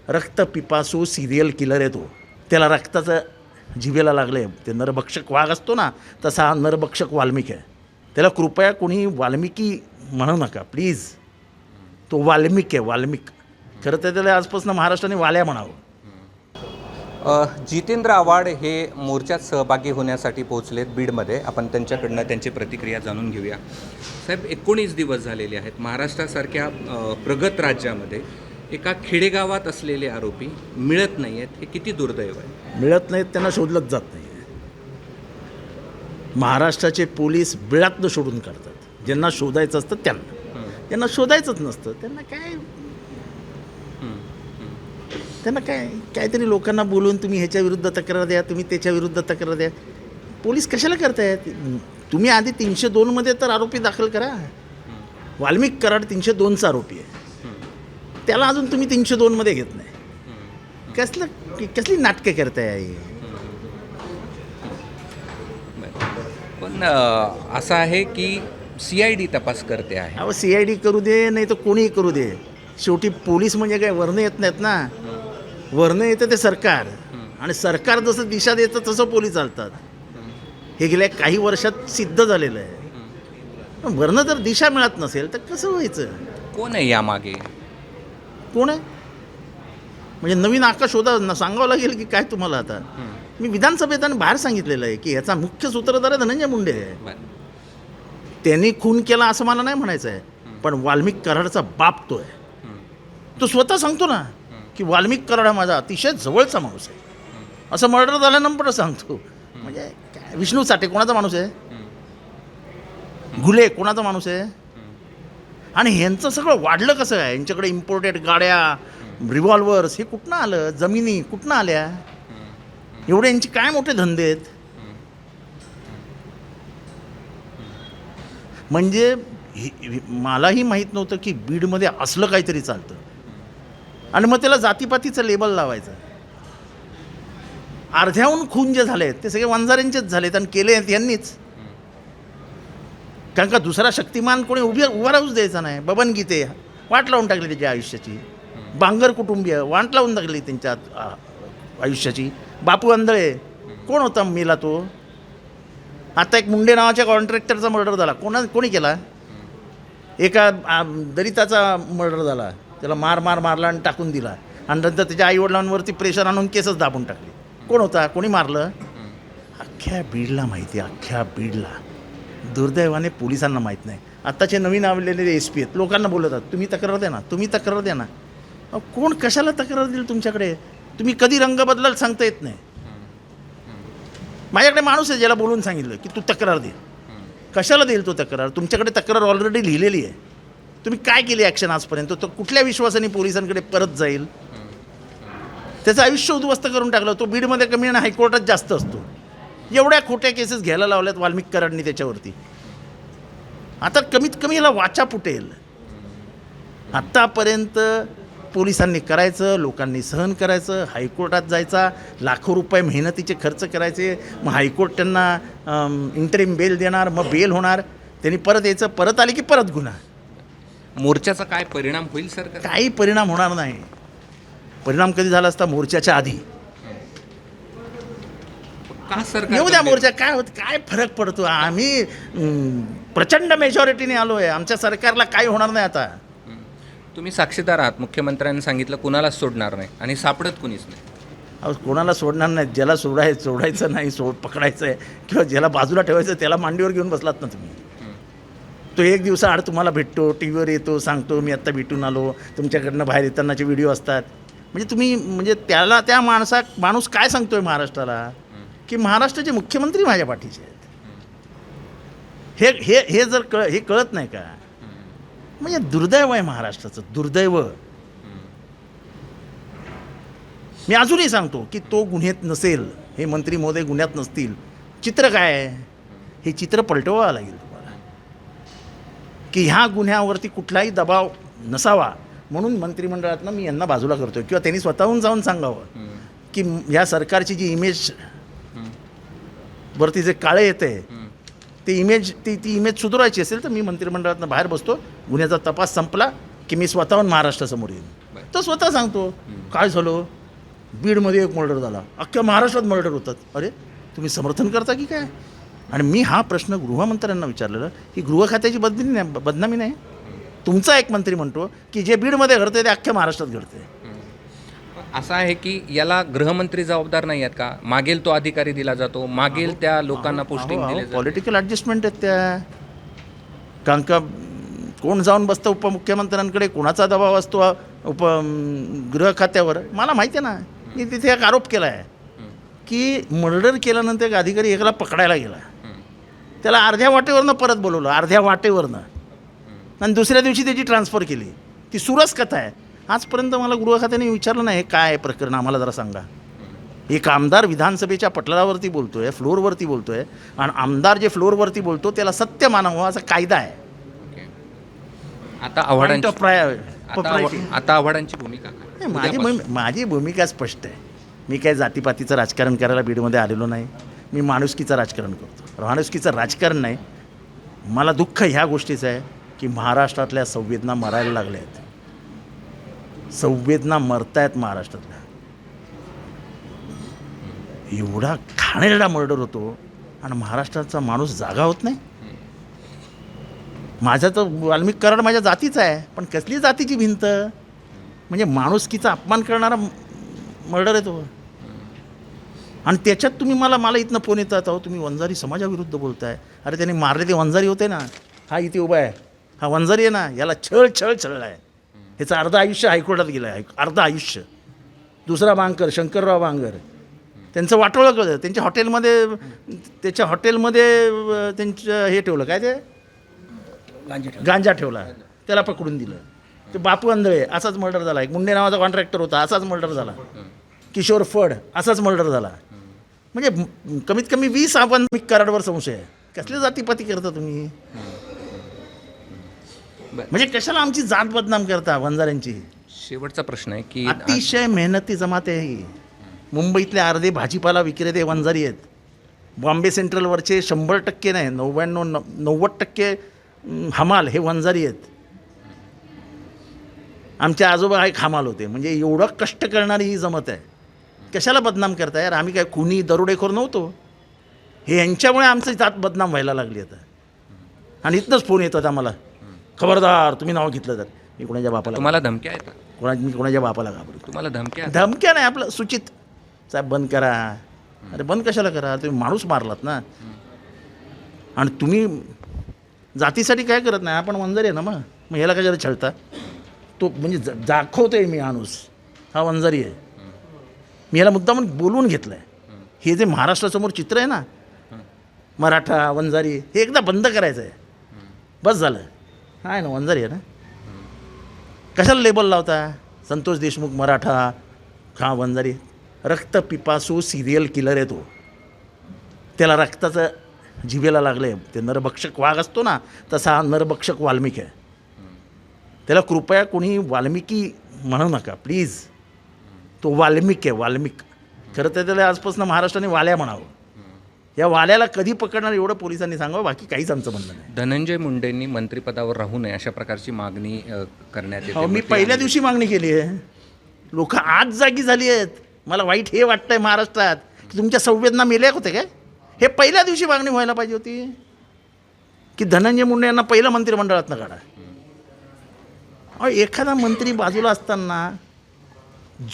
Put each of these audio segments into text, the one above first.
रक्त पिपासू serial killer आहे तो. त्याला रक्ताचं जिभेला लागलं आहे. ते नरभक्षक वाघ असतो ना, तसा हा नरभक्षक वाल्मिक आहे. त्याला कृपया कोणी वाल्मिकी म्हणू नका प्लीज. तो वाल्मिक आहे, वाल्मिक. खरं तर त्याला आजपासून महाराष्ट्राने वाल्या म्हणावं. जितेंद्र आव्हाड हे मोर्चात सहभागी होण्यासाठी पोहोचलेत बीडमध्ये. आपण त्यांच्याकडनं त्यांची प्रतिक्रिया जाणून घेऊया. साहेब, 19 दिवस झालेले आहेत. महाराष्ट्रासारख्या प्रगत राज्यामध्ये एका खेडेगावात असलेले आरोपी मिळत नाही आहेत. हे किती दुर्दैव आहे. मिळत नाहीत, त्यांना शोधलंच जात नाही. महाराष्ट्राचे पोलीस बिळातनं शोधून काढतात. ज्यांना शोधायचं असतं त्यांना शोधायचंच नसतं. त्यांना काहीतरी लोकांना बोलून तुम्ही ह्याच्या विरुद्ध तक्रार द्या, तुम्ही त्याच्या विरुद्ध तक्रार द्या. पोलीस कशाला करतायत? तुम्ही आधी 302मध्ये तर आरोपी दाखल करा. वाल्मिक कराड 302चा आरोपी आहे. त्याला अजून तुम्ही 302मध्ये घेत नाही. कसली नाटकं करताय? पण असं आहे की CID तपास करते आहे. अहो, CID करू दे, नाही तर कोणीही करू दे. शेवटी पोलीस म्हणजे काय वरनं येत नाहीत ना. वरनं येतं ते सरकार, आणि सरकार जसं दिशा देतं तसं पोलीस चालतात. हे गेल्या काही वर्षात सिद्ध झालेलं आहे. वरनं जर दिशा मिळत नसेल तर कसं व्हायचं? कोण आहे यामागे? कोण आहे म्हणजे नवीन आकाश शोधा सांगावं लागेल की काय तुम्हाला? आता मी विधानसभेत आणि बाहेर सांगितलेलं आहे की ह्याचा मुख्य सूत्रधार आहे धनंजय मुंडे आहे. त्यांनी खून केला असं मला नाही म्हणायचं आहे, पण वाल्मिक कराडचा बाप तो आहे. तो स्वतः सांगतो ना की वाल्मिक कराड हा माझा अतिशय जवळचा माणूस आहे. असं मर्डर झाल्यानंतर सांगतो. म्हणजे काय, विष्णू साठे कोणाचा माणूस आहे? घुले कोणाचा माणूस आहे? आणि ह्यांचं सगळं वाढलं कसं आहे? यांच्याकडे इम्पोर्टेड गाड्या, रिव्हॉल्वर्स, हे कुठनं आलं? जमिनी कुठनं आल्या? एवढे यांचे काय मोठे धंदे आहेत? म्हणजे मलाही माहीत नव्हतं की बीडमध्ये असलं काहीतरी चालतं. आणि मग त्याला जातीपातीचं लेबल लावायचं. अर्ध्याहून खून जे झाले आहेत ते सगळे वंजाऱ्यांचेच झालेत, आणि केले आहेत यांनीच. कारण का दुसरा शक्तिमान कोणी उभा राहूच द्यायचा नाही. बबन गीते वाट लावून टाकली त्याच्या आयुष्याची. बांगर कुटुंबीय वाट लावून टाकली त्यांच्या आयुष्याची. बापू आंधळे कोण होता मेला तो? आता एक मुंडे नावाच्या कॉन्ट्रॅक्टरचा मर्डर झाला. कोणी केला? एका दलिताचा मर्डर झाला. त्याला मारला आणि टाकून दिला, आणि नंतर त्याच्या आईवडिलांवरती प्रेशर आणून केसच दाबून टाकले. कोण होता? कोणी मारलं? अख्ख्या बीडला माहिती आहे, अख्ख्या बीडला. दुर्दैवाने पोलिसांना माहीत नाही. आत्ताचे नवीन आलेले SP आहेत, लोकांना बोलतात तुम्ही तक्रार द्या ना, तुम्ही तक्रार द्या ना. कोण कशाला तक्रार देईल तुमच्याकडे? तुम्ही कधी रंग बदलाल सांगता येत नाही. माझ्याकडे माणूस आहे ज्याला बोलून सांगितलं की तू तक्रार दे. कशाला देईल तो तक्रार? तुमच्याकडे तक्रार ऑलरेडी लिहिलेली आहे. तुम्ही काय केली ॲक्शन आजपर्यंत? तो कुठल्या विश्वासाने पोलिसांकडे परत जाईल? त्याचं आयुष्य उद्ध्वस्त करून टाकलं. तो बीडमध्ये कमी आणि हायकोर्टात जास्त असतो. एवढ्या खोट्या केसेस घ्यायला लावल्यात वाल्मिक कराडनी त्याच्यावरती. आता कमीत कमी याला वाचा फुटेल. आत्तापर्यंत पोलिसांनी करायचं, लोकांनी सहन करायचं, हायकोर्टात जायचा, लाखो रुपये मेहनतीचे खर्च करायचे. मग हायकोर्ट त्यांना इंटरिम बेल देणार, मग बेल होणार, त्यांनी परत यायचं, परत आले की परत गुन्हा. मोर्चाचा काय परिणाम होईल सर? काही परिणाम होणार नाही. परिणाम कधी झाला असता? मोर्चाच्या आधी. का सर? येऊ द्या मोर्चा, काय होत, काय फरक पडतो? आम्ही प्रचंड मेजॉरिटीने आलो आहे. आमच्या सरकारला काही होणार नाही. आता तुम्ही साक्षीदार आहात. मुख्यमंत्र्यांनी सांगितलं कुणालाच सोडणार नाही, आणि सापडत कुणीच नाही. अहो, कोणाला सोडणार नाही. ज्याला सोडायचं नाही, पकडायचं आहे, किंवा ज्याला बाजूला ठेवायचं त्याला मांडीवर घेऊन बसलात ना तुम्ही. तो एक दिवसाआड तुम्हाला भेटतो, TVवर येतो, सांगतो मी आत्ता भेटून आलो, तुमच्याकडनं बाहेर येतानाचे व्हिडिओ असतात. म्हणजे तुम्ही म्हणजे त्या माणूस काय सांगतोय महाराष्ट्राला की महाराष्ट्राचे मुख्यमंत्री माझ्या पाठीचे आहेत. हे जर हे कळत नाही का? म्हणजे दुर्दैव आहे महाराष्ट्राचं, दुर्दैव. मी अजूनही सांगतो की तो गुन्ह्यात नसेल, हे मंत्री महोदय गुन्ह्यात नसतील. चित्र काय आहे? हे चित्र पलटवावं लागेल तुम्हाला की ह्या गुन्ह्यावरती कुठलाही दबाव नसावा. म्हणून मंत्रिमंडळातनं मी यांना बाजूला करतो, किंवा त्यांनी स्वतःहून जाऊन सांगावं की ह्या सरकारची जी इमेज वरती जे काळे येते ती इमेज सुधारायची असेल तर मी मंत्रिमंडळातनं बाहेर बसतो. गुन्ह्याचा तपास संपला की मी स्वतःहून महाराष्ट्रासमोर येईन. तो स्वतः सांगतो काय झालं, बीडमध्ये एक मर्डर झाला, अख्ख्या महाराष्ट्रात मर्डर होतात. अरे तुम्ही समर्थन करता की काय? आणि मी हा प्रश्न गृहमंत्र्यांना विचारलेला की गृह खात्याची बदनामी नाही. तुमचा एक मंत्री म्हणतो की जे बीडमध्ये घडते ते अख्ख्या महाराष्ट्रात घडते. असं आहे की याला गृहमंत्री जबाबदार नाही आहेत का? मागेल तो अधिकारी दिला जातो, मागेल त्या लोकांना पोस्टिंग दिले जाते. पॉलिटिकल ॲडजस्टमेंट आहेत त्या. कारण का कोण जाऊन बसतं उपमुख्यमंत्र्यांकडे, कोणाचा दबाव असतो गृह खात्यावर मला माहिती आहे ना. मी तिथे एक आरोप केला आहे की मर्डर केल्यानंतर एक अधिकारी एकाला पकडायला गेला, त्याला अर्ध्या वाटेवरनं परत बोलवलं, अर्ध्या वाटेवरनं, आणि दुसऱ्या दिवशी त्याची ट्रान्सफर केली. ती सुरस कथा आहे. आजपर्यंत मला गृह खात्याने विचारलं नाही काय आहे प्रकरण, आम्हाला जरा सांगा. एक आमदार विधानसभेच्या पटलावरती बोलतोय, फ्लोअरवरती बोलतोय, आणि आमदार जे फ्लोअरवरती बोलतो त्याला सत्य मानावं असा कायदा आहे. आता आव्हाडांची भूमिका काय? माझी भूमिका स्पष्ट आहे. मी काय जातीपातीचं राजकारण करायला बीडमध्ये आलेलो नाही. मी माणुसकीचं राजकारण करतो, माणुसकीचं राजकारण नाही. मला दुःख ह्या गोष्टीचं आहे की महाराष्ट्रातल्या संवेदना मरायला लागल्या आहेत. संवेदना मरतायत महाराष्ट्रातल्या. एवढा घाणेरडा मर्डर होतो आणि महाराष्ट्राचा माणूस जागा होत नाही. माझा तर वाल्मिक कराड माझ्या जातीचा आहे, पण कसली जातीची भिंत, म्हणजे माणुसकीचा अपमान करणारा मर्डर आहे तो. आणि त्याच्यात तुम्ही मला इथनं फोन येतात, अहो तुम्ही वंजारी समाजाविरुद्ध बोलताय. अरे त्यांनी मारले ते वंजारी होते ना. हा इथे उभा आहे, हा वंजारी आहे ना, याला छळला आहे. ह्याचं अर्ध आयुष्य हायकोर्टात गेलं आहे, अर्ध आयुष्य. दुसरा बांगर, शंकरराव बांगर, त्यांचं वाटोळं कळलं. त्याच्या हॉटेलमध्ये त्यांचं हे ठेवलं, काय ते गांजा ठेवला, त्याला पकडून दिलं. ते बापू आंधळे असाच मर्डर झाला. एक मुंडे नावाचा कॉन्ट्रॅक्टर होता, असाच मर्डर झाला. किशोर फड असाच मर्डर झाला. म्हणजे कमीत कमी 20 आपण कराडवर संशय आहे. कसले जातीपाती करता तुम्ही? म्हणजे कशाला आमची जात बदनाम करता वंजाऱ्यांची? शेवटचा प्रश्न आहे की अतिशय मेहनती जमात आहे ही. मुंबईतले अर्धे भाजीपाला विक्रेते वंजारी आहेत. बॉम्बे सेंट्रलवरचे 100% नाही, 90% हमाल हे वंजारी आहेत. आमचे आजोबा एक हमाल होते. म्हणजे एवढं कष्ट करणारी ही जमत आहे. कशाला बदनाम करताय यार? आम्ही काय खुनी दरोडेखोर नव्हतो. हे यांच्यामुळे आमचं जात बदनाम व्हायला लागली आता. आणि इथनंच फोन येतात आम्हाला, खबरदार तुम्ही नाव घेतलं तर. मी कोणाच्या बापाला, तुम्हाला धमक्या आहेत? मी कोणाच्या बापाला घाबरतो? तुम्हाला धमक्या नाही. आपलं सूचित साहेब बंद करा. अरे बंद कशाला करा? तुम्ही माणूस मारलात ना. आणि तुम्ही जातीसाठी काय करत नाही. आपण वंजारी आहे ना, मग ह्याला कशाला छळता? तो म्हणजे दाखवतोय मी माणूस हा वंजारी आहे. मी याला मुद्दाम बोलवून घेतलं आहे. हे जे महाराष्ट्रासमोर चित्र आहे ना, मराठा वंजारी, हे एकदा बंद करायचं आहे. बस झालं. आहे ना, वंजारी आहे ना. कशाला लेबल लावता? संतोष देशमुख मराठा, हा वंजारी. रक्त पिपासू सिरियल किलर आहे तो. त्याला रक्ताचं जिभेला लागलं आहे. ते नरभक्षक वाघ असतो ना, तसा हा नरभक्षक वाल्मिक आहे. त्याला कृपया कोणी वाल्मिकी म्हणू नका प्लीज. तो वाल्मिक आहे, वाल्मिक. खरं तर त्याला आजपासून महाराष्ट्राने वाल्या म्हणावं. या वाल्याला कधी पकडणार एवढं पोलिसांनी सांगावं. बाकी काहीच आमचं म्हणणं नाही. धनंजय मुंडेंनी मंत्रिपदावर राहू नये अशा प्रकारची मागणी करण्यात येते. मी पहिल्या दिवशी मागणी केली आहे. लोक आज जागी झाली आहेत. मला वाईट हे वाटतंय महाराष्ट्रात की तुमच्या संवेदना मेल्या होते काय? हे पहिल्या दिवशी मागणी व्हायला पाहिजे होती की धनंजय मुंडे यांना पहिलं मंत्रिमंडळातनं काढा. एखादा मंत्री बाजूला असताना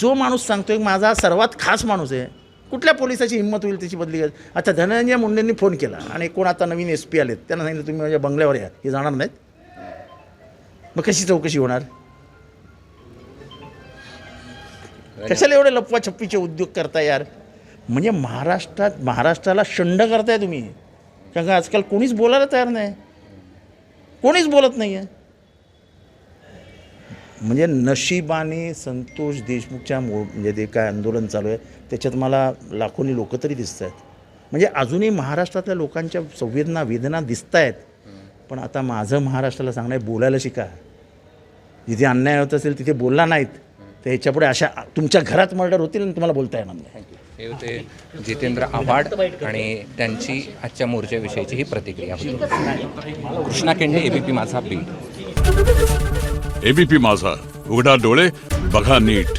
जो माणूस सांगतोय माझा सर्वात खास माणूस आहे, कुठल्या पोलिसाची हिंमत होईल त्याची बदली? अच्छा, धनंजय मुंडेंनी फोन केला आणि कोण आता नवीन SP आलेत, त्यांना सांगितलं तुम्ही माझ्या बंगल्यावर या. हे जाणार नाहीत. मग कशी चौकशी होणार? कशाला एवढे लपवाछप्पीचे उद्योग करताय यार? म्हणजे महाराष्ट्राला शंड करताय तुम्ही. कारण का आजकाल कोणीच बोलायला तयार नाही, कोणीच बोलत नाही आहे. म्हणजे नशिबाने संतोष देशमुखच्या म्हणजे ते काय आंदोलन चालू आहे त्याच्यात मला लाखोनी लोक तरी दिसत आहेत. म्हणजे अजूनही महाराष्ट्रातल्या लोकांच्या संवेदना वेदना दिसत आहेत. पण आता माझं महाराष्ट्राला सांगणं आहे, बोलायला शिका. जिथे अन्याय होत असेल तिथे बोलला नाहीत तर ह्याच्यापुढे अशा तुमच्या घरात मर्डर होतील आणि तुम्हाला बोलता येणार नाही. हे होते जितेंद्र आव्हाड आणि त्यांची आजच्या मोर्चाविषयीची ही प्रतिक्रिया होती. कृष्णा केंडे, ABP माझा बीड. ABP माझा, उघडा डोळे बघा नीट.